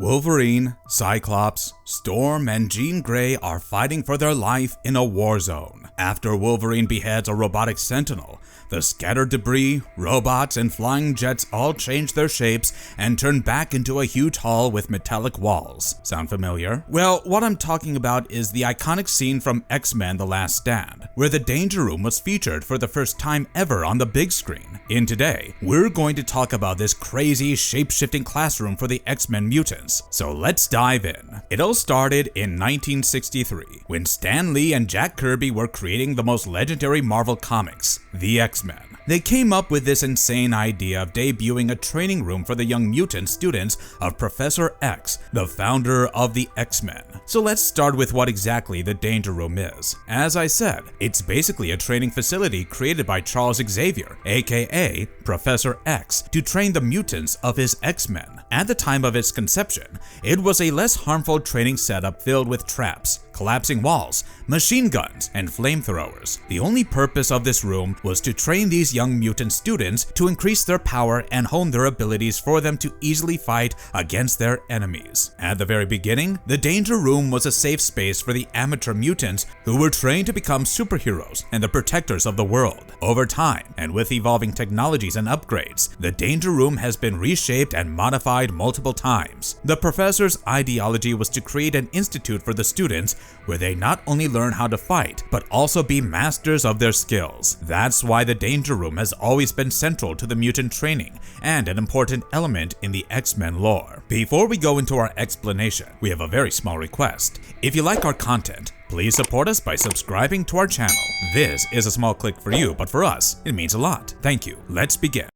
Wolverine, Cyclops, Storm, and Jean Grey are fighting for their life in a war zone. After Wolverine beheads a robotic sentinel, the scattered debris, robots, and flying jets all change their shapes and turn back into a huge hall with metallic walls. Sound familiar? Well, what I'm talking about is the iconic scene from X-Men: The Last Stand, where the Danger Room was featured for the first time ever on the big screen. And today, we're going to talk about this crazy, shape-shifting classroom for the X-Men mutants. So let's dive in. It all started in 1963, when Stan Lee and Jack Kirby were creating the most legendary Marvel comics, the X-Men. They came up with this insane idea of debuting a training room for the young mutant students of Professor X, the founder of the X-Men. So let's start with what exactly the Danger Room is. As I said, it's basically a training facility created by Charles Xavier, aka Professor X, to train the mutants of his X-Men. At the time of its conception, it was a less harmful training setup filled with traps, collapsing walls, machine guns, and flamethrowers. The only purpose of this room was to train these young mutant students to increase their power and hone their abilities for them to easily fight against their enemies. At the very beginning, the Danger Room was a safe space for the amateur mutants who were trained to become superheroes and the protectors of the world. Over time, and with evolving technologies and upgrades, the Danger Room has been reshaped and modified multiple times. The professor's ideology was to create an institute for the students where they not only learn how to fight, but also be masters of their skills. That's why the Danger Room has always been central to the mutant training and an important element in the X-Men lore. Before we go into our explanation, we have a very small request. If you like our content, please support us by subscribing to our channel. This is a small click for you, but for us, it means a lot. Thank you. Let's begin.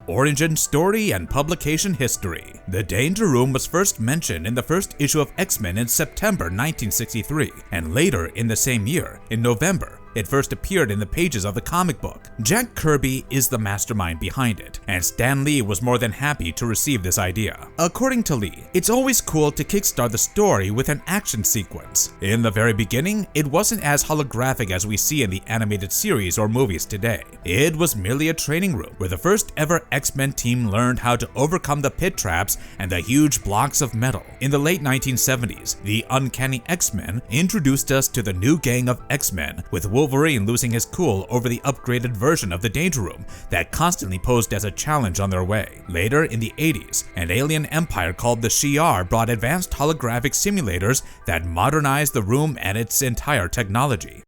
Origin story and publication history. The Danger Room was first mentioned in the first issue of X-Men in September 1963, and later in the same year, in November, it first appeared in the pages of the comic book. Jack Kirby is the mastermind behind it, and Stan Lee was more than happy to receive this idea. According to Lee, it's always cool to kickstart the story with an action sequence. In the very beginning, it wasn't as holographic as we see in the animated series or movies today. It was merely a training room where the first ever X-Men team learned how to overcome the pit traps and the huge blocks of metal. In the late 1970s, the Uncanny X-Men introduced us to the new gang of X-Men, with Wolverine losing his cool over the upgraded version of the Danger Room that constantly posed as a challenge on their way. Later in the 80s, an alien empire called the Shi'ar brought advanced holographic simulators that modernized the room and its entire technology.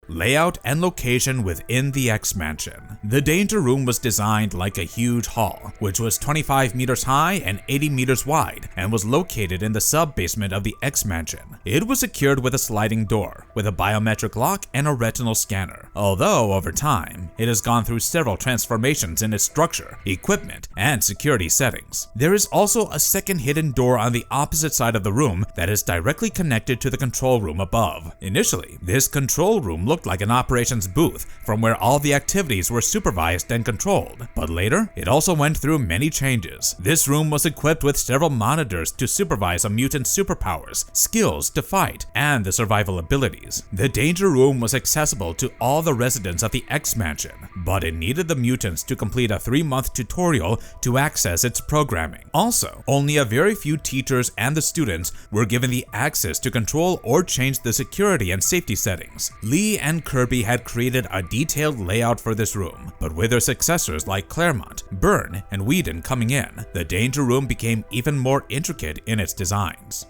Layout and location within the X-Mansion. The Danger Room was designed like a huge hall, which was 25 meters high and 80 meters wide, and was located in the sub-basement of the X-Mansion. It was secured with a sliding door, with a biometric lock and a retinal scanner. Although, over time, it has gone through several transformations in its structure, equipment, and security settings. There is also a second hidden door on the opposite side of the room that is directly connected to the control room above. Initially, this control room looked like an operations booth from where all the activities were supervised and controlled, but later it also went through many changes. This room was equipped with several monitors to supervise a mutant's superpowers, skills to fight, and the survival abilities. The Danger Room was accessible to all the residents of the X-Mansion, but it needed the mutants to complete a 3-month tutorial to access its programming. Also, only a very few teachers and the students were given the access to control or change the security and safety settings. Lee and Kirby had created a detailed layout for this room, but with their successors like Claremont, Byrne, and Whedon coming in, the Danger Room became even more intricate in its designs.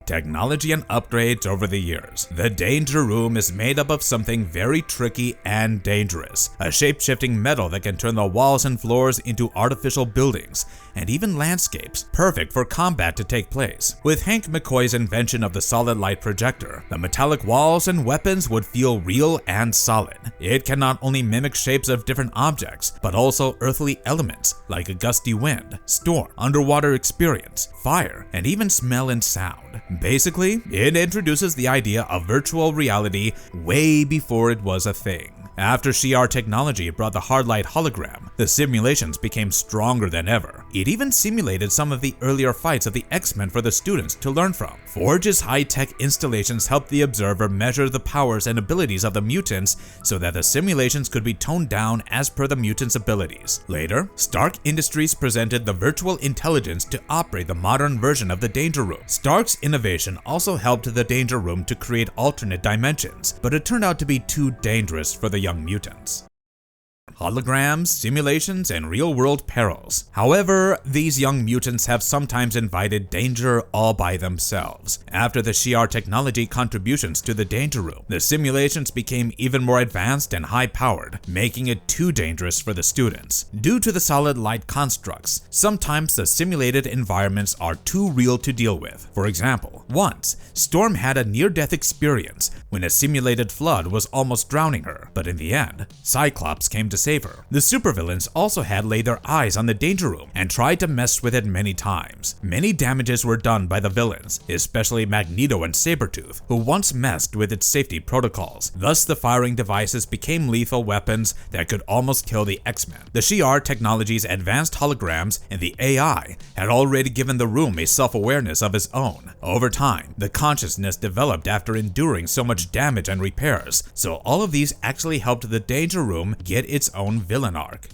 Technology and upgrades over the years. The Danger Room is made up of something very tricky and dangerous, a shape-shifting metal that can turn the walls and floors into artificial buildings, and even landscapes, perfect for combat to take place. With Hank McCoy's invention of the solid light projector, the metallic walls and weapons would feel real and solid. It can not only mimic shapes of different objects, but also earthly elements like a gusty wind, storm, underwater experience, fire, and even smell and sound. Basically, it introduces the idea of virtual reality way before it was a thing. After Shi'ar technology brought the hard-light hologram, the simulations became stronger than ever. It even simulated some of the earlier fights of the X-Men for the students to learn from. Forge's high-tech installations helped the observer measure the powers and abilities of the mutants so that the simulations could be toned down as per the mutants' abilities. Later, Stark Industries presented the virtual intelligence to operate the modern version of the Danger Room. Stark's innovation also helped the Danger Room to create alternate dimensions, but it turned out to be too dangerous for the young mutants. Holograms, simulations, and real-world perils. However, these young mutants have sometimes invited danger all by themselves. After the Shi'ar technology contributions to the Danger Room, the simulations became even more advanced and high-powered, making it too dangerous for the students. Due to the solid light constructs, sometimes the simulated environments are too real to deal with. For example, once, Storm had a near-death experience when a simulated flood was almost drowning her, but in the end, Cyclops came to save her. The supervillains also had laid their eyes on the Danger Room and tried to mess with it many times. Many damages were done by the villains, especially Magneto and Sabretooth, who once messed with its safety protocols. Thus, the firing devices became lethal weapons that could almost kill the X-Men. The Shi'ar technology's advanced holograms and the AI had already given the room a self-awareness of its own. Over time, the consciousness developed after enduring so much damage and repairs, so all of these actually helped the Danger Room get its own villain arc.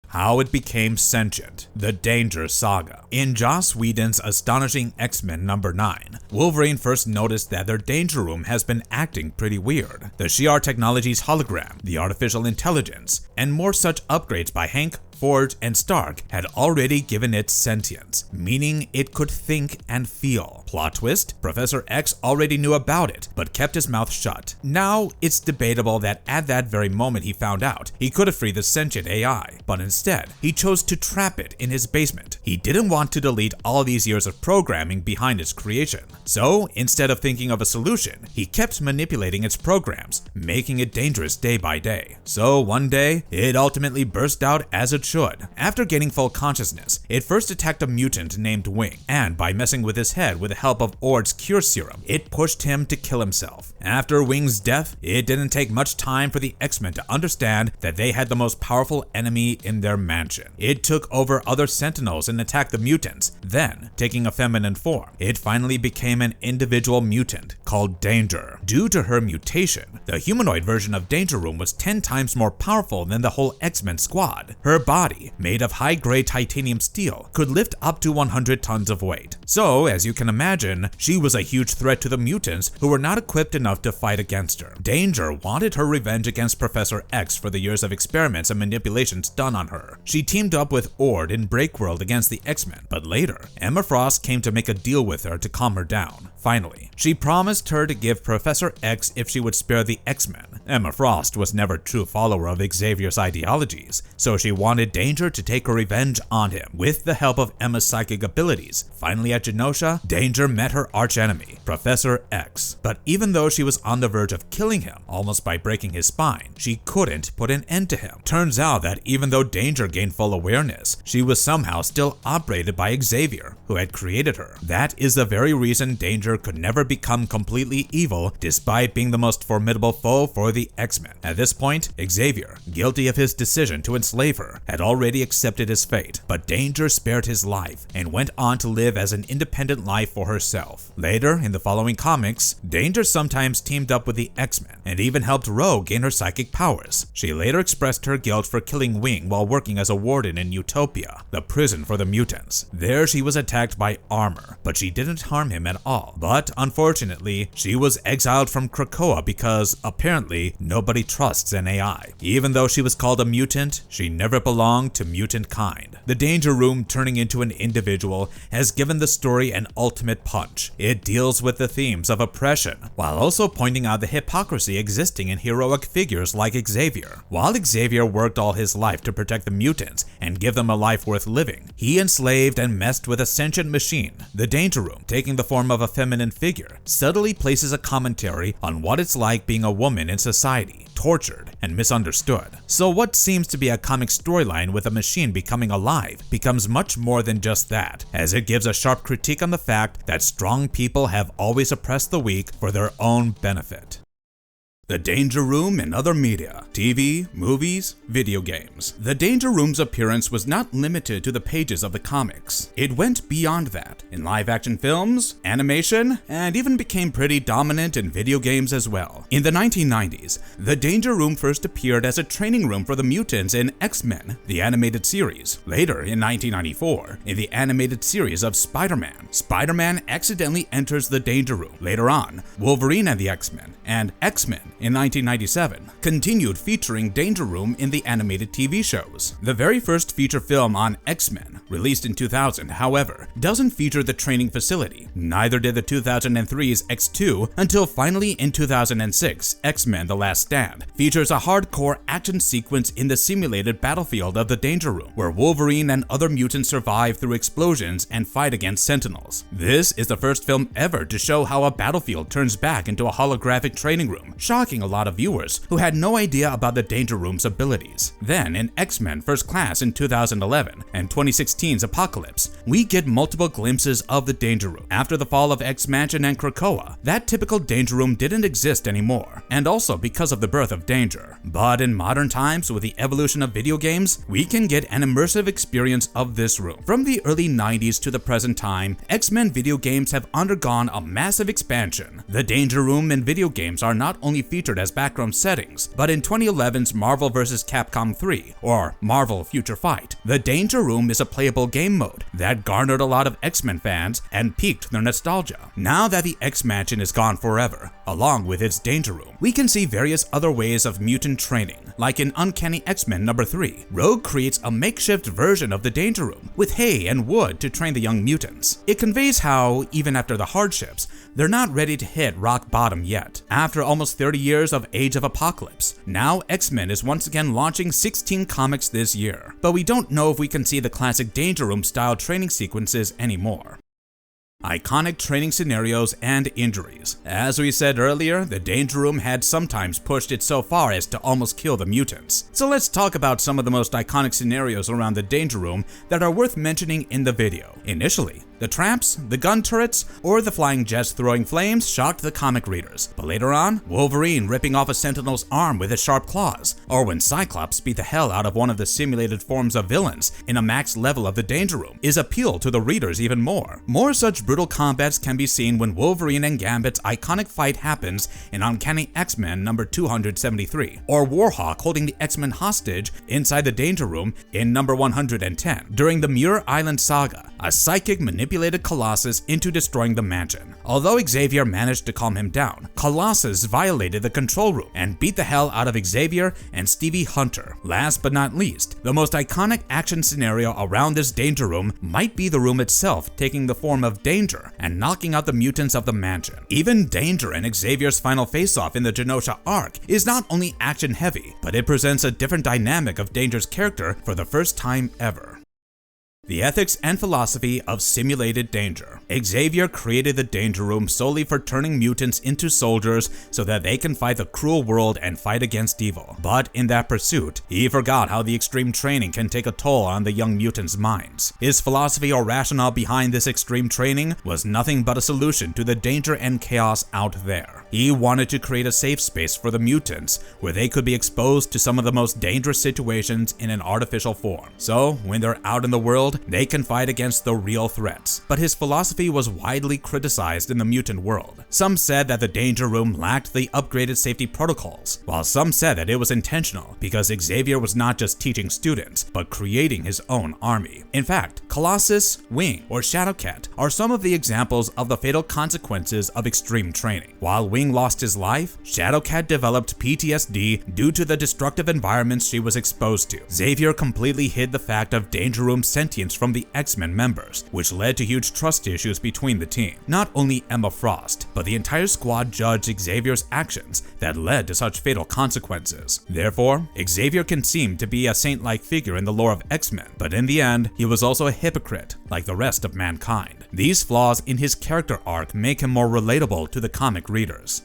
How it became sentient, the Danger Saga. In Joss Whedon's astonishing X-Men number 9, Wolverine first noticed that their Danger Room has been acting pretty weird. The Shi'ar technology's hologram, the artificial intelligence, and more such upgrades by Hank, Forge, and Stark had already given it sentience, meaning it could think and feel. Plot twist, Professor X already knew about it, but kept his mouth shut. Now, it's debatable that at that very moment he found out, he could have freed the sentient AI, but instead, he chose to trap it in his basement. He didn't want to delete all these years of programming behind its creation. So, instead of thinking of a solution, he kept manipulating its programs, making it dangerous day by day. So, one day, it ultimately burst out as it should. After gaining full consciousness, it first attacked a mutant named Wing, and by messing with his head with the help of Ord's cure serum, it pushed him to kill himself. After Wing's death, it didn't take much time for the X-Men to understand that they had the most powerful enemy in their mansion. It took over other Sentinels and attacked the mutants. Then, taking a feminine form, it finally became an individual mutant called Danger. Due to her mutation, the humanoid version of Danger Room was 10 times more powerful than the whole X-Men squad. Her body, made of high-grade titanium steel, could lift up to 100 tons of weight. So, as you can imagine, she was a huge threat to the mutants who were not equipped enough to fight against her. Danger wanted her revenge against Professor X for the years of experiments and manipulations done on her. She teamed up with Ord in Breakworld against the X-Men, but later, Emma Frost came to make a deal with her to calm her down. Finally, she promised her to give Professor X if she would spare the X-Men. Emma Frost was never a true follower of Xavier's ideologies, so she wanted Danger to take her revenge on him with the help of Emma's psychic abilities. Finally, at Genosha, Danger met her archenemy, Professor X. But even though she was on the verge of killing him, almost by breaking his spine, she couldn't put an end to him. Turns out that even though Danger gained full awareness, she was somehow still operated by Xavier, who had created her. That is the very reason Danger could never become completely evil, despite being the most formidable foe for the X-Men. At this point, Xavier, guilty of his decision to enslave her, had already accepted his fate, but Danger spared his life and went on to live as an independent life for herself. Later, in the following comics, Danger sometimes teamed up with the X-Men and even helped Rogue gain her psychic powers. She later expressed her guilt for killing Wing while working as a warden in Utopia, the prison for the mutants. There she was attacked by Armor, but she didn't harm him at all. But unfortunately, she was exiled from Krakoa because apparently nobody trusts an AI. Even though she was called a mutant, she never belonged to mutant kind. The Danger Room turning into an individual has given the story an ultimate punch. It deals with the themes of oppression, while also pointing out the hypocrisy existing in heroic figures like Xavier. While Xavier worked all his life to protect the mutants and give them a life worth living, he enslaved and messed with a sentient machine. The Danger Room, taking the form of a feminine figure, subtly places a commentary on what it's like being a woman in society, tortured and misunderstood. So what seems to be a comic storyline with a machine becoming alive becomes much more than just that, as it gives a sharp critique on the fact that strong people have always oppressed the weak for their own benefit. The Danger Room in other media, TV, movies, video games. The Danger Room's appearance was not limited to the pages of the comics. It went beyond that in live-action films, animation, and even became pretty dominant in video games as well. In the 1990s, the Danger Room first appeared as a training room for the mutants in X-Men, the animated series. Later, in 1994, in the animated series of Spider-Man, Spider-Man accidentally enters the Danger Room. Later on, Wolverine and the X-Men, and X-Men in 1997, continued featuring Danger Room in the animated TV shows. The very first feature film on X-Men, released in 2000, however, doesn't feature the training facility. Neither did the 2003's X2, until finally in 2006, X-Men: The Last Stand features a hardcore action sequence in the simulated battlefield of the Danger Room, where Wolverine and other mutants survive through explosions and fight against sentinels. This is the first film ever to show how a battlefield turns back into a holographic training room, shocking a lot of viewers who had no idea about the Danger Room's abilities. Then, in X-Men First Class in 2011 and 2016's Apocalypse, we get multiple glimpses of the Danger Room. After the fall of X-Mansion and Krakoa, that typical Danger Room didn't exist anymore, and also because of the birth of Danger. But in modern times, with the evolution of video games, we can get an immersive experience of this room. From the early 90s to the present time, X-Men video games have undergone a massive expansion. The Danger Room in video games are not only featured as background settings, but in 2011's Marvel vs. Capcom 3, or Marvel Future Fight, the Danger Room is a playable game mode that garnered a lot of X-Men fans and piqued their nostalgia. Now that the X-Mansion is gone forever, along with its Danger Room, we can see various other ways of mutant training. Like in Uncanny X-Men number 3, Rogue creates a makeshift version of the Danger Room with hay and wood to train the young mutants. It conveys how, even after the hardships, they're not ready to hit rock bottom yet. After almost 30 years of Age of Apocalypse, now X-Men is once again launching 16 comics this year. But we don't know if we can see the classic Danger Room style training sequences anymore. Iconic training scenarios and injuries. As we said earlier, the Danger Room had sometimes pushed it so far as to almost kill the mutants. So let's talk about some of the most iconic scenarios around the Danger Room that are worth mentioning in the video. Initially, the traps, the gun turrets, or the flying jets throwing flames shocked the comic readers. But later on, Wolverine ripping off a sentinel's arm with his sharp claws, or when Cyclops beat the hell out of one of the simulated forms of villains in a max level of the Danger Room, is appeal to the readers even more. More such brutal combats can be seen when Wolverine and Gambit's iconic fight happens in Uncanny X-Men number 273, or Warhawk holding the X-Men hostage inside the Danger Room in number 110. During the Muir Island saga, a psychic manipulated Colossus into destroying the mansion. Although Xavier managed to calm him down, Colossus violated the control room and beat the hell out of Xavier and Stevie Hunter. Last but not least, the most iconic action scenario around this Danger Room might be the room itself taking the form of Danger and knocking out the mutants of the mansion. Even Danger and Xavier's final face-off in the Genosha arc is not only action heavy, but it presents a different dynamic of Danger's character for the first time ever. The ethics and philosophy of simulated danger. Xavier created the Danger Room solely for turning mutants into soldiers so that they can fight the cruel world and fight against evil. But in that pursuit, he forgot how the extreme training can take a toll on the young mutants' minds. His philosophy or rationale behind this extreme training was nothing but a solution to the danger and chaos out there. He wanted to create a safe space for the mutants where they could be exposed to some of the most dangerous situations in an artificial form. So when they're out in the world, they can fight against the real threats. But his philosophy was widely criticized in the mutant world. Some said that the Danger Room lacked the upgraded safety protocols, while some said that it was intentional because Xavier was not just teaching students, but creating his own army. In fact, Colossus, Wing, or Shadowcat are some of the examples of the fatal consequences of extreme training. While Wing lost his life, Shadowcat developed PTSD due to the destructive environments she was exposed to. Xavier completely hid the fact of Danger Room's sentience from the X-Men members, which led to huge trust issues between the team. Not only Emma Frost, but the entire squad judged Xavier's actions that led to such fatal consequences. Therefore, Xavier can seem to be a saint-like figure in the lore of X-Men, but in the end, he was also a hypocrite, like the rest of mankind. These flaws in his character arc make him more relatable to the comic readers.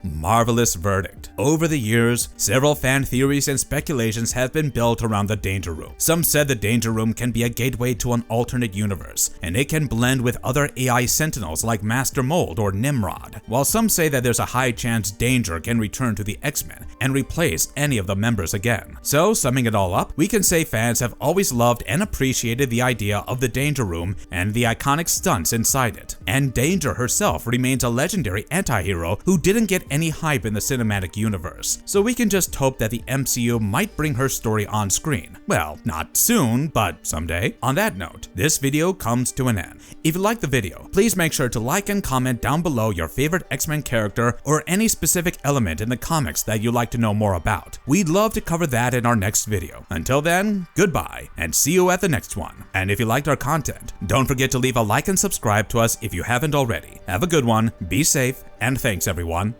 Marvelous verdict. Over the years, several fan theories and speculations have been built around the Danger Room. Some said the Danger Room can be a gateway to an alternate universe, and it can blend with other AI sentinels like Master Mold or Nimrod, while some say that there's a high chance Danger can return to the X-Men and replace any of the members again. So, summing it all up, we can say fans have always loved and appreciated the idea of the Danger Room and the iconic stunts inside it. And Danger herself remains a legendary anti-hero who didn't get any hype in the cinematic universe, so we can just hope that the MCU might bring her story on screen. Well, not soon, but someday. On that note, this video comes to an end. If you liked the video, please make sure to like and comment down below your favorite X-Men character or any specific element in the comics that you'd like to know more about. We'd love to cover that in our next video. Until then, goodbye, and see you at the next one. And if you liked our content, don't forget to leave a like and subscribe to us if you haven't already. Have a good one, be safe, and thanks everyone.